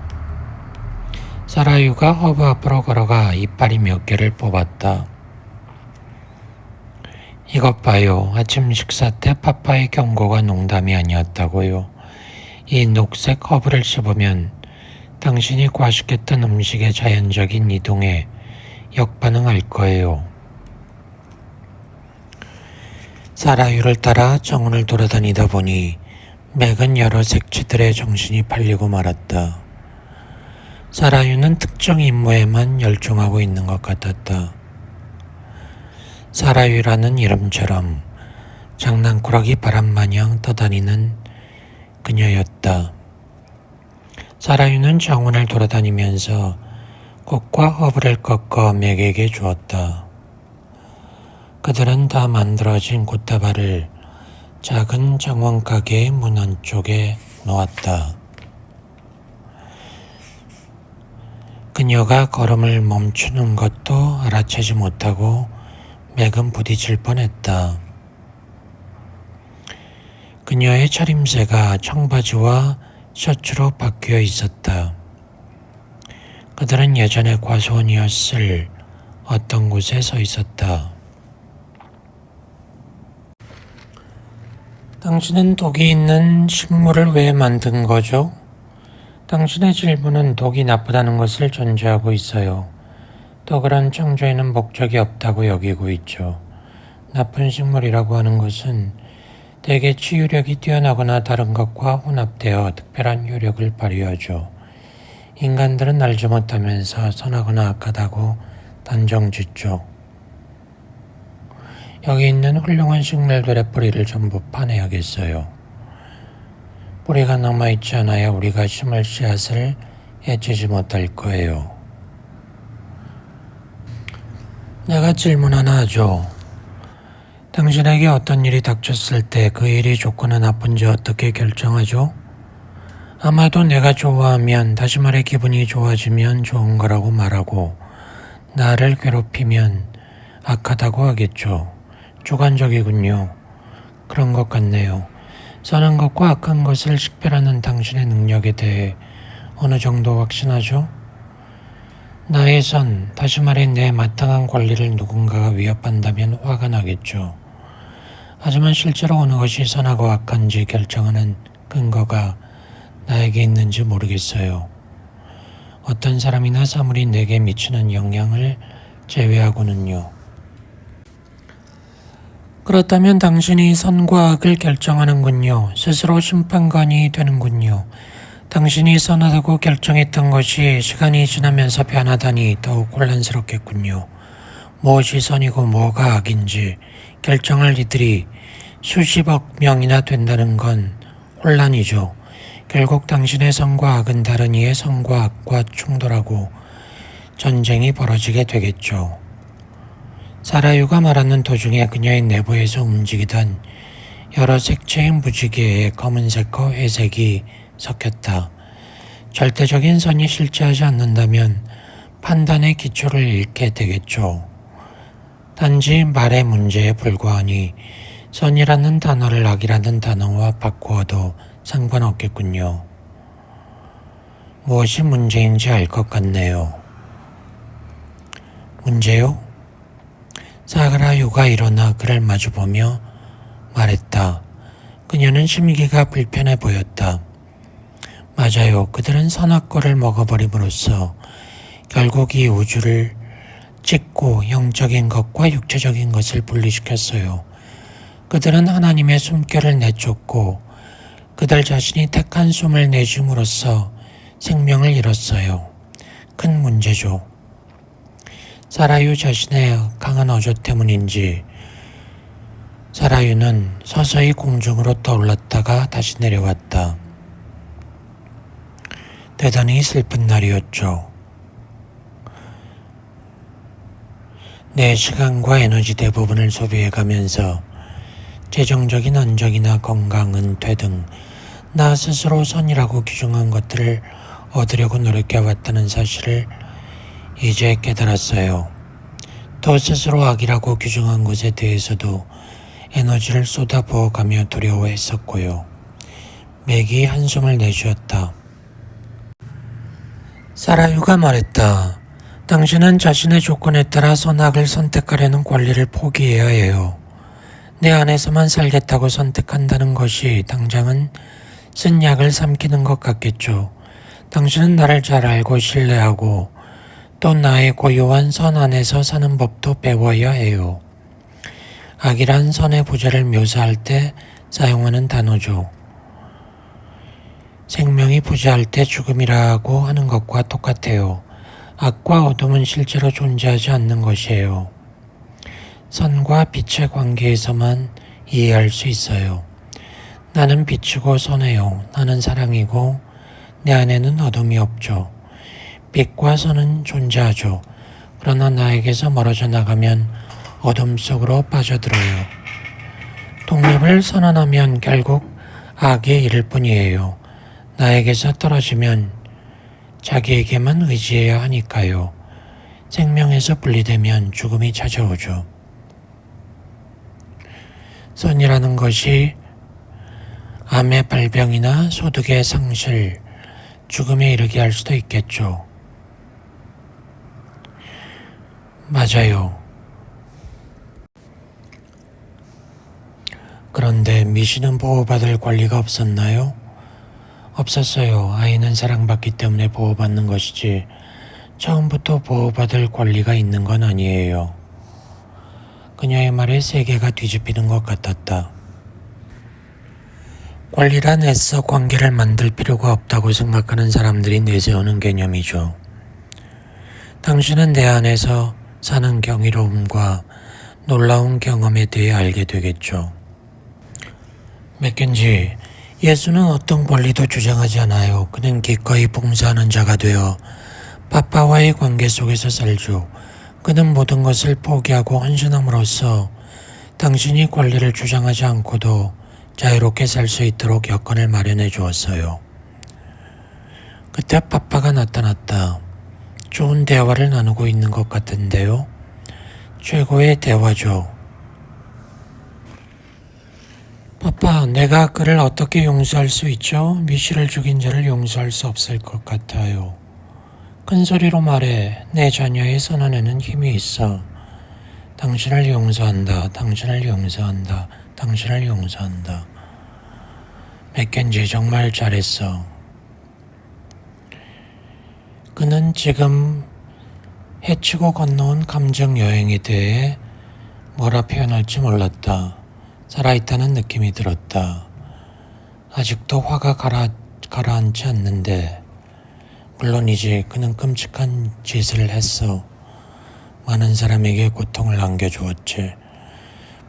사라유가 허브 앞으로 걸어가 이파리 몇 개를 뽑았다. 이것 봐요. 아침 식사 때 파파의 경고가 농담이 아니었다고요. 이 녹색 허브를 씹으면 당신이 과식했던 음식의 자연적인 이동에 역반응할 거예요. 사라유를 따라 정원을 돌아다니다 보니 맥은 여러 색채들의 정신이 팔리고 말았다. 사라유는 특정 임무에만 열중하고 있는 것 같았다. 사라유라는 이름처럼 장난꾸러기 바람마냥 떠다니는 그녀였다. 사라유는 정원을 돌아다니면서 꽃과 허브를 꺾어 맥에게 주었다. 그들은 다 만들어진 꽃다발을 작은 정원 가게의 문 안쪽에 놓았다. 그녀가 걸음을 멈추는 것도 알아채지 못하고 맥은 부딪힐 뻔했다. 그녀의 차림새가 청바지와 셔츠로 바뀌어 있었다. 그들은 예전에 과수원이었을 어떤 곳에 서 있었다. 당신은 독이 있는 식물을 왜 만든 거죠? 당신의 질문은 독이 나쁘다는 것을 전제하고 있어요. 또 그런 창조에는 목적이 없다고 여기고 있죠. 나쁜 식물이라고 하는 것은 대개 치유력이 뛰어나거나 다른 것과 혼합되어 특별한 효력을 발휘하죠. 인간들은 알지 못하면서 선하거나 악하다고 단정짓죠. 여기 있는 훌륭한 식물들의 뿌리를 전부 파내야겠어요. 뿌리가 남아있지 않아야 우리가 심을 씨앗을 해치지 못할 거예요. 내가 질문 하나 하죠. 당신에게 어떤 일이 닥쳤을 때 그 일이 좋거나 나쁜지 어떻게 결정하죠? 아마도 내가 좋아하면, 다시 말해 기분이 좋아지면 좋은 거라고 말하고, 나를 괴롭히면 악하다고 하겠죠. 주관적이군요. 그런 것 같네요. 선한 것과 악한 것을 식별하는 당신의 능력에 대해 어느 정도 확신하죠? 나의 선, 다시 말해 내 마땅한 권리를 누군가가 위협한다면 화가 나겠죠. 하지만 실제로 어느 것이 선하고 악한지 결정하는 근거가 나에게 있는지 모르겠어요. 어떤 사람이나 사물이 내게 미치는 영향을 제외하고는요. 그렇다면 당신이 선과 악을 결정하는군요. 스스로 심판관이 되는군요. 당신이 선하다고 결정했던 것이 시간이 지나면서 변하다니 더욱 혼란스럽겠군요. 무엇이 선이고 뭐가 악인지 결정할 이들이 수십억 명이나 된다는 건 혼란이죠. 결국 당신의 선과 악은 다른 이의 선과 악과 충돌하고 전쟁이 벌어지게 되겠죠. 사라유가 말하는 도중에 그녀의 내부에서 움직이던 여러 색채의 무지개에 검은색과 회색이 섞였다. 절대적인 선이 실제하지 않는다면 판단의 기초를 잃게 되겠죠. 단지 말의 문제에 불과하니 선이라는 단어를 악이라는 단어와 바꾸어도 상관없겠군요. 무엇이 문제인지 알 것 같네요. 문제요? 사라유가 일어나 그를 마주보며 말했다. 그녀는 심기가 불편해 보였다. 맞아요. 그들은 선악과를 먹어버림으로써 결국 이 우주를 찢고 영적인 것과 육체적인 것을 분리시켰어요. 그들은 하나님의 숨결을 내쫓고 그들 자신이 택한 숨을 내줌으로써 생명을 잃었어요. 큰 문제죠. 사라유 자신의 강한 어조 때문인지 사라유는 서서히 공중으로 떠올랐다가 다시 내려왔다. 대단히 슬픈 날이었죠. 내 시간과 에너지 대부분을 소비해가면서 재정적인 안정이나 건강, 은퇴 등 나 스스로 선이라고 규정한 것들을 얻으려고 노력해왔다는 사실을 이제 깨달았어요. 또 스스로 악이라고 규정한 것에 대해서도 에너지를 쏟아부어가며 두려워했었고요. 맥이 한숨을 내쉬었다. 사라유가 말했다. 당신은 자신의 조건에 따라 선악을 선택하려는 권리를 포기해야 해요. 내 안에서만 살겠다고 선택한다는 것이 당장은 쓴 약을 삼키는 것 같겠죠. 당신은 나를 잘 알고 신뢰하고 또 나의 고유한 선 안에서 사는 법도 배워야 해요. 악이란 선의 부재를 묘사할 때 사용하는 단어죠. 생명이 부재할 때 죽음이라고 하는 것과 똑같아요. 악과 어둠은 실제로 존재하지 않는 것이에요. 선과 빛의 관계에서만 이해할 수 있어요. 나는 빛이고 선해요. 나는 사랑이고 내 안에는 어둠이 없죠. 빛과 선은 존재하죠. 그러나 나에게서 멀어져 나가면 어둠 속으로 빠져들어요. 독립을 선언하면 결국 악에 이를 뿐이에요. 나에게서 떨어지면 자기에게만 의지해야 하니까요. 생명에서 분리되면 죽음이 찾아오죠. 선이라는 것이 암의 발병이나 소득의 상실, 죽음에 이르게 할 수도 있겠죠. 맞아요. 그런데 미씨는 보호받을 권리가 없었나요? 없었어요. 아이는 사랑받기 때문에 보호받는 것이지 처음부터 보호받을 권리가 있는 건 아니에요. 그녀의 말에 세계가 뒤집히는 것 같았다. 권리란 애써 관계를 만들 필요가 없다고 생각하는 사람들이 내세우는 개념이죠. 당신은 내 안에서 사는 경이로움과 놀라운 경험에 대해 알게 되겠죠. 맥켄지, 예수는 어떤 권리도 주장하지 않아요. 그는 기꺼이 봉사하는 자가 되어 파빠와의 관계 속에서 살죠. 그는 모든 것을 포기하고 헌신함으로써 당신이 권리를 주장하지 않고도 자유롭게 살 수 있도록 여건을 마련해 주었어요. 그때 파빠가 나타났다. 좋은 대화를 나누고 있는 것 같은데요. 최고의 대화죠. 파빠, 내가 그를 어떻게 용서할 수 있죠? 미씨를 죽인 자를 용서할 수 없을 것 같아요. 큰 소리로 말해. 내 자녀의 선언에는 힘이 있어. 당신을 용서한다. 당신을 용서한다. 당신을 용서한다. 맥켄지 정말 잘했어. 그는 지금 해치고 건너온 감정 여행에 대해 뭐라 표현할지 몰랐다. 살아있다는 느낌이 들었다. 아직도 화가 가라앉지 않는데 물론이지 그는 끔찍한 짓을 했어. 많은 사람에게 고통을 안겨주었지.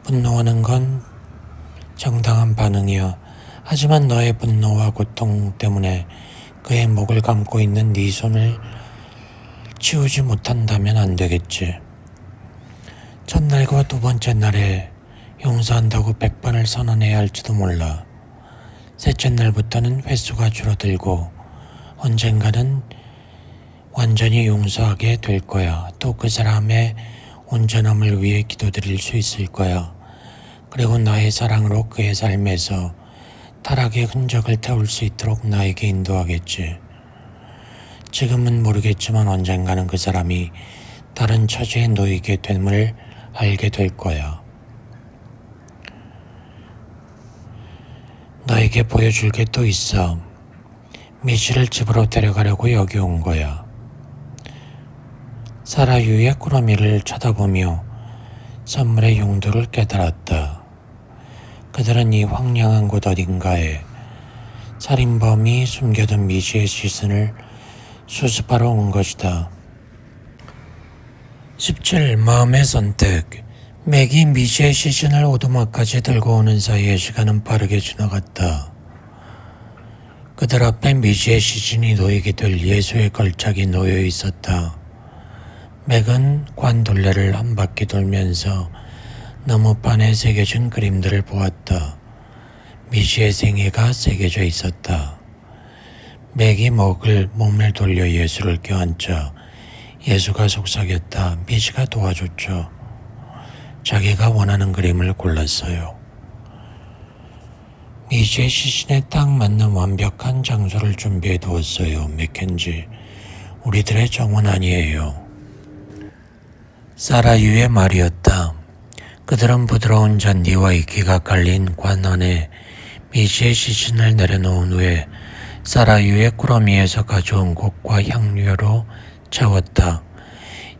분노하는 건 정당한 반응이야. 하지만 너의 분노와 고통 때문에 그의 목을 감고 있는 네 손을 치우지 못한다면 안 되겠지. 첫날과 두 번째 날에 용서한다고 100번을 선언해야 할지도 몰라. 셋째 날부터는 횟수가 줄어들고 언젠가는 완전히 용서하게 될 거야. 또 그 사람의 온전함을 위해 기도드릴 수 있을 거야. 그리고 나의 사랑으로 그의 삶에서 타락의 흔적을 태울 수 있도록 나에게 인도하겠지. 지금은 모르겠지만 언젠가는 그 사람이 다른 처지에 놓이게 됨을 알게 될 거야. 너에게 보여줄 게 또 있어. 미씨를 집으로 데려가려고 여기 온 거야. 사라유의 꾸러미를 쳐다보며 선물의 용도를 깨달았다. 그들은 이 황량한 곳 어딘가에 살인범이 숨겨둔 미씨의 시신을 수습하러 온 것이다. 17. 마음의 선택. 맥이 미씨의 시신을 오두막까지 들고 오는 사이에 시간은 빠르게 지나갔다. 그들 앞에 미씨의 시신이 놓이게 될 예수의 걸작이 놓여 있었다. 맥은 관둘레를 한 바퀴 돌면서 나무판에 새겨진 그림들을 보았다. 미씨의 생애가 새겨져 있었다. 맥이 몸을 돌려 예수를 껴안자 예수가 속삭였다. 미씨가 도와줬죠. 자기가 원하는 그림을 골랐어요. 미씨의 시신에 딱 맞는 완벽한 장소를 준비해 두었어요. 맥켄지, 우리들의 정원 아니에요. 사라유의 말이었다. 그들은 부드러운 잔디와 이끼가 깔린 관 안에 미씨의 시신을 내려놓은 후에 사라유의 꾸러미에서 가져온 곡과 향료로 채웠다.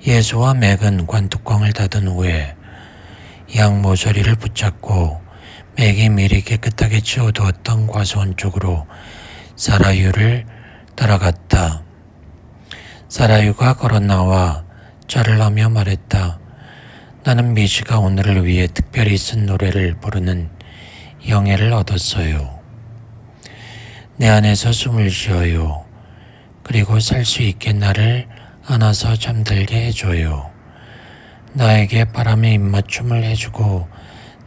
예수와 맥은 관뚜껑을 닫은 후에 양 모서리를 붙잡고 맥이 미리 깨끗하게 치워두었던 과수원 쪽으로 사라유를 따라갔다. 사라유가 걸어나와 절을 하며 말했다. 나는 미씨가 오늘을 위해 특별히 쓴 노래를 부르는 영예를 얻었어요. 내 안에서 숨을 쉬어요. 그리고 살 수 있게 나를 안아서 잠들게 해줘요. 나에게 바람의 입맞춤을 해주고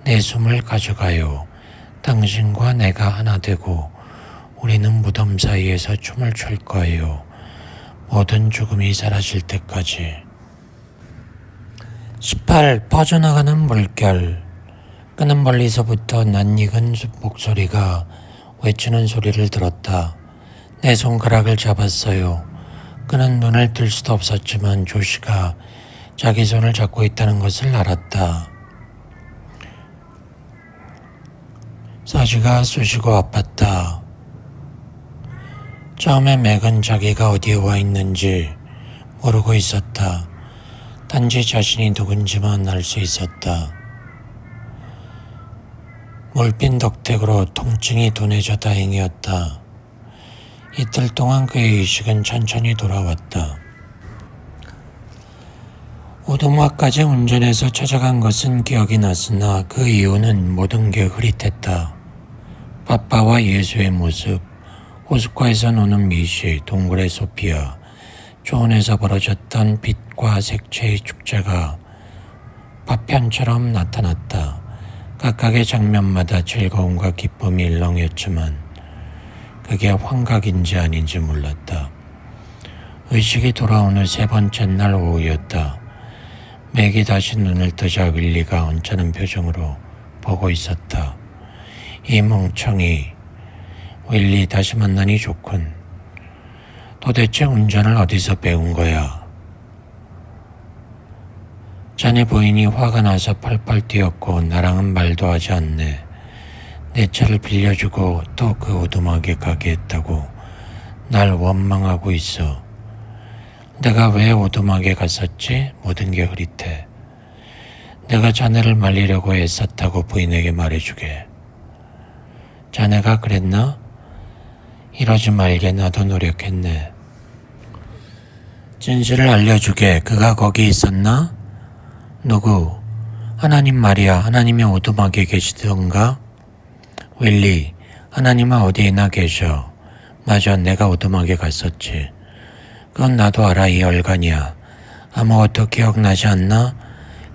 내 숨을 가져가요. 당신과 내가 하나 되고 우리는 무덤 사이에서 춤을 출 거예요. 모든 죽음이 사라질 때까지. 18. 퍼져나가는 물결. 그는 멀리서부터 낯익은 목소리가 외치는 소리를 들었다. 내 손가락을 잡았어요. 그는 눈을 뜰 수도 없었지만 조시가 자기 손을 잡고 있다는 것을 알았다. 서지가 쑤시고 아팠다. 처음에 맥은 자기가 어디에 와 있는지 모르고 있었다. 단지 자신이 누군지만 알 수 있었다. 물빈 덕택으로 통증이 둔해져 다행이었다. 이틀 동안 그의 의식은 천천히 돌아왔다. 오두막까지 운전해서 찾아간 것은 기억이 났으나 그 이유는 모든 게 흐릿했다. 빠빠와 예수의 모습, 호숫가에서 노는 미시, 동굴의 소피아, 초원에서 벌어졌던 빛과 색채의 축제가 파편처럼 나타났다. 각각의 장면마다 즐거움과 기쁨이 일렁였지만 그게 환각인지 아닌지 몰랐다. 의식이 돌아온 후 세 번째 날 오후였다. 맥이 다시 눈을 뜨자 윌리가 언짢은 표정으로 보고 있었다. 이 멍청이, 윌리 다시 만나니 좋군. 도대체 운전을 어디서 배운 거야? 자네 부인이 화가 나서 펄펄 뛰었고 나랑은 말도 하지 않네. 내 차를 빌려주고 또 그 오두막에 가게 했다고 날 원망하고 있어. 내가 왜 오두막에 갔었지? 모든 게 흐릿해. 내가 자네를 말리려고 애썼다고 부인에게 말해주게. 자네가 그랬나? 이러지 말게 나도 노력했네. 진실을 알려주게. 그가 거기 있었나? 누구? 하나님 말이야. 하나님이 오두막에 계시던가? 윌리, 하나님은 어디에나 계셔. 맞아, 내가 오두막에 갔었지. 그건 나도 알아. 이 얼간이야. 아무것도 기억나지 않나?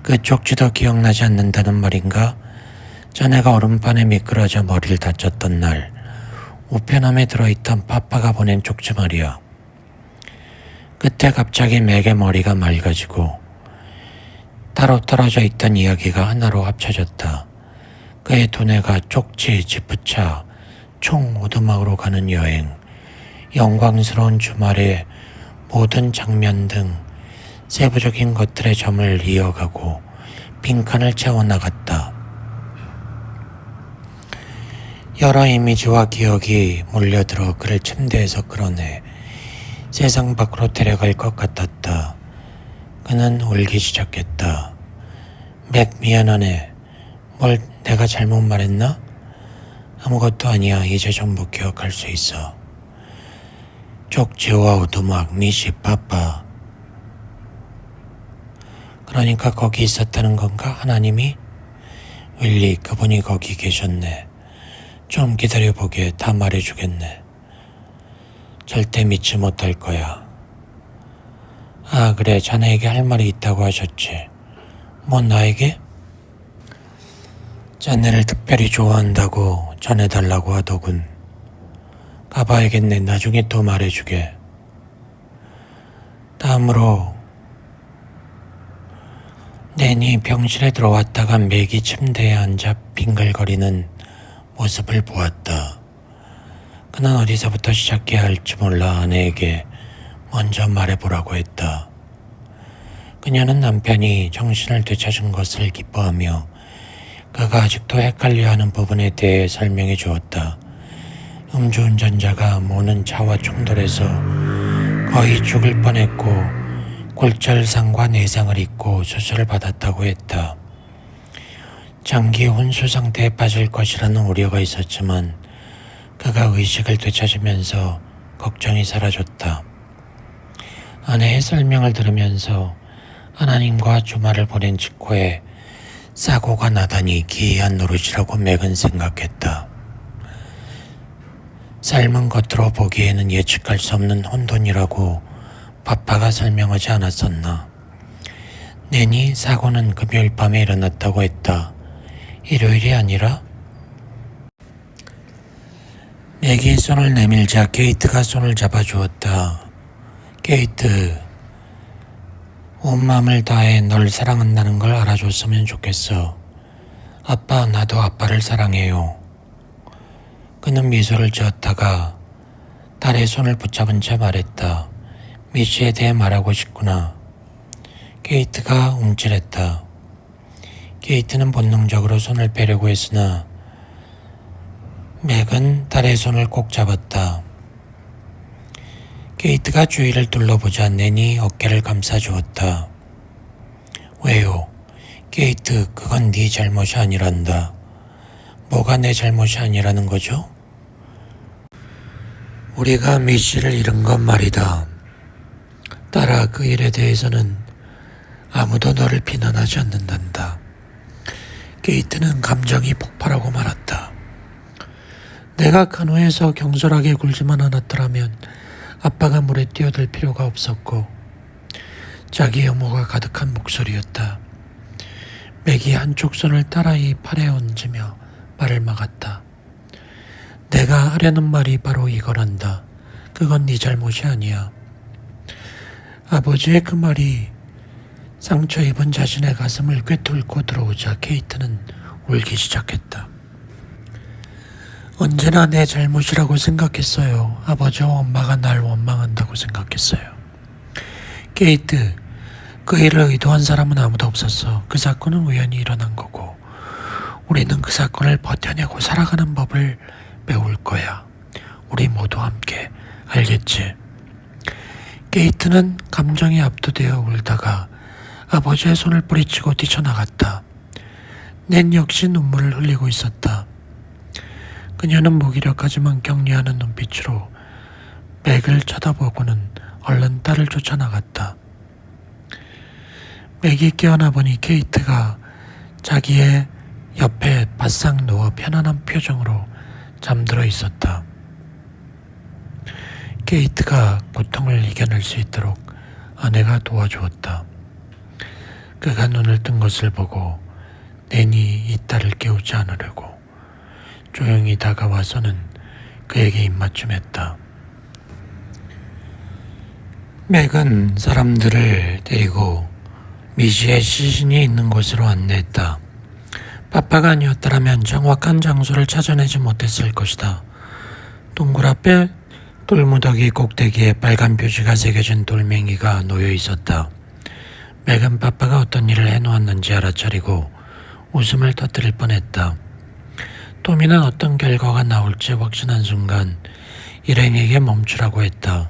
그 쪽지도 기억나지 않는다는 말인가? 자네가 얼음판에 미끄러져 머리를 다쳤던 날 우편함에 들어있던 파파가 보낸 쪽지 말이야. 그때 갑자기 맥의 머리가 맑아지고 따로 떨어져 있던 이야기가 하나로 합쳐졌다. 그의 두뇌가 쪽지, 지프차, 총 오두막으로 가는 여행, 영광스러운 주말의 모든 장면 등 세부적인 것들의 점을 이어가고 빈칸을 채워나갔다. 여러 이미지와 기억이 몰려들어 그를 침대에서 끌어내 세상 밖으로 데려갈 것 같았다. 그는 울기 시작했다. 맥, 미안하네. 뭘 내가 잘못 말했나? 아무것도 아니야. 이제 전부 기억할 수 있어. 쪽지와 오두막, 미시, 빠빠. 그러니까 거기 있었다는 건가? 하나님이? 윌리, 그분이 거기 계셨네. 좀 기다려보게. 다 말해주겠네. 절대 믿지 못할 거야. 아, 그래. 자네에게 할 말이 있다고 하셨지. 뭐 나에게? 자네를 특별히 좋아한다고 전해달라고 하더군. 가봐야겠네. 나중에 또 말해주게. 다음으로 내니 병실에 들어왔다가 맥이 침대에 앉아 빙글거리는 모습을 보았다. 그는 어디서부터 시작해야 할지 몰라 아내에게 먼저 말해보라고 했다. 그녀는 남편이 정신을 되찾은 것을 기뻐하며 그가 아직도 헷갈려하는 부분에 대해 설명해 주었다. 음주운전자가 모는 차와 충돌해서 거의 죽을 뻔했고 골절상과 내상을 입고 수술을 받았다고 했다. 장기 혼수 상태에 빠질 것이라는 우려가 있었지만 그가 의식을 되찾으면서 걱정이 사라졌다. 아내의 설명을 들으면서 하나님과 주말을 보낸 직후에 사고가 나다니 기이한 노릇이라고 맥은 생각했다. 삶은 겉으로 보기에는 예측할 수 없는 혼돈이라고 파파가 설명하지 않았었나. 내니 사고는 금요일 밤에 일어났다고 했다. 일요일이 아니라? 맥이 손을 내밀자 게이트가 손을 잡아주었다. 게이트, 온 마음을 다해 널 사랑한다는 걸 알아줬으면 좋겠어. 아빠, 나도 아빠를 사랑해요. 그는 미소를 지었다가 딸의 손을 붙잡은 채 말했다. 미시에 대해 말하고 싶구나. 케이트가 움찔했다. 케이트는 본능적으로 손을 빼려고 했으나 맥은 딸의 손을 꼭 잡았다. 케이트가 주위를 둘러보자 낸이 어깨를 감싸주었다. 왜요? 케이트, 그건 네 잘못이 아니란다. 뭐가 내 잘못이 아니라는 거죠? 우리가 미씨를 잃은 건 말이다. 딸아, 그 일에 대해서는 아무도 너를 비난하지 않는단다. 케이트는 감정이 폭발하고 말았다. 내가 간호에서 경솔하게 굴지만 않았더라면 아빠가 물에 뛰어들 필요가 없었고, 자기 혐오가 가득한 목소리였다. 맥이 한쪽 손을 딸아이 팔에 얹으며 말을 막았다. 내가 하려는 말이 바로 이거란다. 그건 네 잘못이 아니야. 아버지의 그 말이 상처 입은 자신의 가슴을 꿰뚫고 들어오자 케이트는 울기 시작했다. 언제나 내 잘못이라고 생각했어요. 아버지와 엄마가 날 원망한다고 생각했어요. 케이트, 그 일을 의도한 사람은 아무도 없었어. 그 사건은 우연히 일어난 거고 우리는 그 사건을 버텨내고 살아가는 법을 배울 거야. 우리 모두 함께. 알겠지? 케이트는 감정에 압도되어 울다가 아버지의 손을 뿌리치고 뛰쳐나갔다. 낸 역시 눈물을 흘리고 있었다. 그녀는 무기력하지만 격려하는 눈빛으로 맥을 쳐다보고는 얼른 딸을 쫓아나갔다. 맥이 깨어나 보니 케이트가 자기의 옆에 바싹 누워 편안한 표정으로 잠들어 있었다. 케이트가 고통을 이겨낼 수 있도록 아내가 도와주었다. 그가 눈을 뜬 것을 보고 낸이 이 딸을 깨우지 않으려고 조용히 다가와서는 그에게 입맞춤했다. 맥은 사람들을 데리고 미시의 시신이 있는 곳으로 안내했다. 빠빠가 아니었더라면 정확한 장소를 찾아내지 못했을 것이다. 동굴 앞에 돌무더기 꼭대기에 빨간 표시가 새겨진 돌멩이가 놓여 있었다. 맥은 빠빠가 어떤 일을 해놓았는지 알아차리고 웃음을 터뜨릴 뻔했다. 토미는 어떤 결과가 나올지 확신한 순간 일행에게 멈추라고 했다.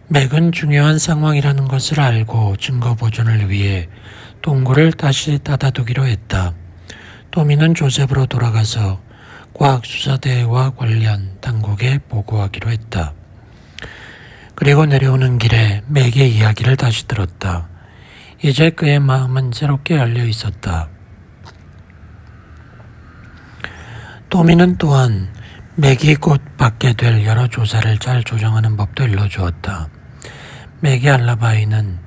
맥은 중요한 상황이라는 것을 알고 증거 보존을 위해 동굴을 다시 닫아두기로 했다. 토미는 조셉으로 돌아가서 과학수사대회와 관련 당국에 보고하기로 했다. 그리고 내려오는 길에 맥의 이야기를 다시 들었다. 이제 그의 마음은 새롭게 열려 있었다. 토미는 또한 맥이 곧 받게 될 여러 조사를 잘 조정하는 법도 일러주었다. 맥의 알라바이는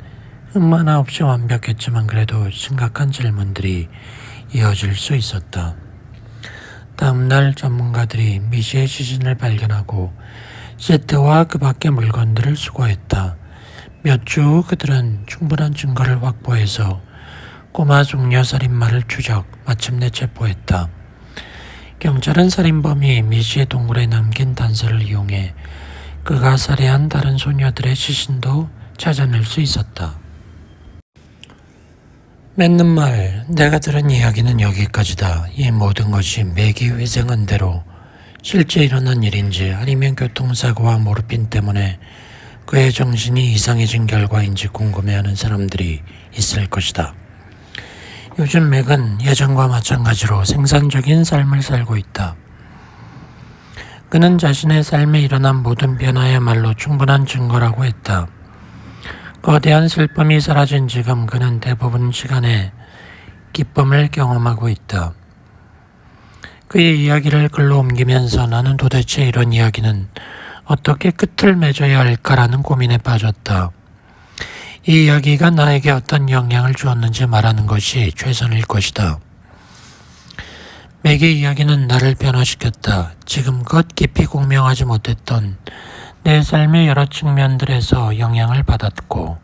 흠 하나 없이 완벽했지만 그래도 심각한 질문들이 이어질 수 있었다. 다음날 전문가들이 미시의 시신을 발견하고 시트와 그 밖의 물건들을 수거했다. 몇 주 후 그들은 충분한 증거를 확보해서 꼬마 숙녀 살인마를 추적, 마침내 체포했다. 경찰은 살인범이 미시의 동굴에 남긴 단서를 이용해 그가 살해한 다른 소녀들의 시신도 찾아낼 수 있었다. 맞는 말, 내가 들은 이야기는 여기까지다. 이 모든 것이 맥이 회생한 대로 실제 일어난 일인지 아니면 교통사고와 모르핀 때문에 그의 정신이 이상해진 결과인지 궁금해하는 사람들이 있을 것이다. 요즘 맥은 예전과 마찬가지로 생산적인 삶을 살고 있다. 그는 자신의 삶에 일어난 모든 변화야말로 충분한 증거라고 했다. 거대한 슬픔이 사라진 지금 그는 대부분 시간에 기쁨을 경험하고 있다. 그의 이야기를 글로 옮기면서 나는 도대체 이런 이야기는 어떻게 끝을 맺어야 할까라는 고민에 빠졌다. 이 이야기가 나에게 어떤 영향을 주었는지 말하는 것이 최선일 것이다. 맥의 이야기는 나를 변화시켰다. 지금껏 깊이 공명하지 못했던 내 삶의 여러 측면들에서 영향을 받았고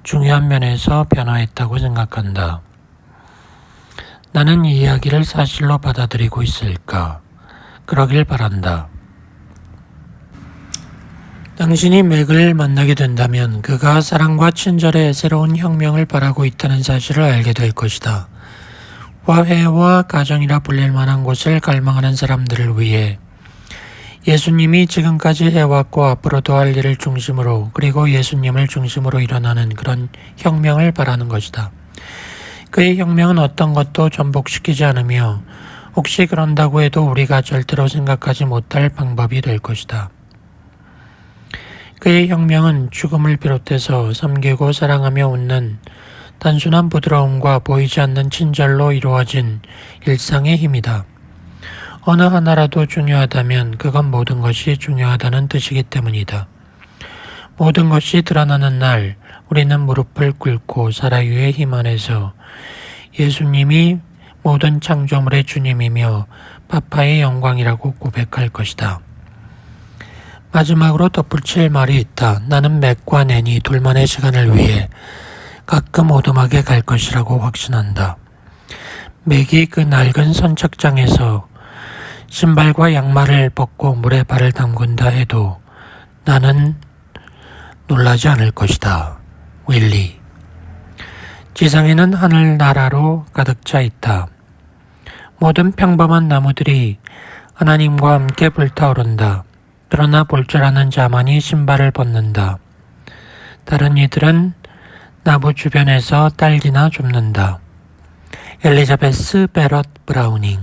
중요한 면에서 변화했다고 생각한다. 나는 이 이야기를 사실로 받아들이고 있을까? 그러길 바란다. 당신이 맥을 만나게 된다면 그가 사랑과 친절의 새로운 혁명을 바라고 있다는 사실을 알게 될 것이다. 화해와 가정이라 불릴 만한 곳을 갈망하는 사람들을 위해 예수님이 지금까지 해왔고 앞으로도 할 일을 중심으로 그리고 예수님을 중심으로 일어나는 그런 혁명을 바라는 것이다. 그의 혁명은 어떤 것도 전복시키지 않으며 혹시 그런다고 해도 우리가 절대로 생각하지 못할 방법이 될 것이다. 그의 혁명은 죽음을 비롯해서 섬기고 사랑하며 웃는 단순한 부드러움과 보이지 않는 친절로 이루어진 일상의 힘이다. 어느 하나라도 중요하다면 그건 모든 것이 중요하다는 뜻이기 때문이다. 모든 것이 드러나는 날 우리는 무릎을 꿇고 사라유의 힘 안에서 예수님이 모든 창조물의 주님이며 파파의 영광이라고 고백할 것이다. 마지막으로 덧붙일 말이 있다. 나는 맥과 낸이 둘만의 시간을 위해 가끔 오두막에 갈 것이라고 확신한다. 맥이 그 낡은 선착장에서 신발과 양말을 벗고 물에 발을 담근다 해도 나는 놀라지 않을 것이다. 윌리. 지상에는 하늘나라로 가득 차 있다. 모든 평범한 나무들이 하나님과 함께 불타오른다. 그러나 볼 줄 아는 자만이 신발을 벗는다. 다른 이들은 나무 주변에서 딸기나 줍는다. 엘리자베스 베럿 브라우닝.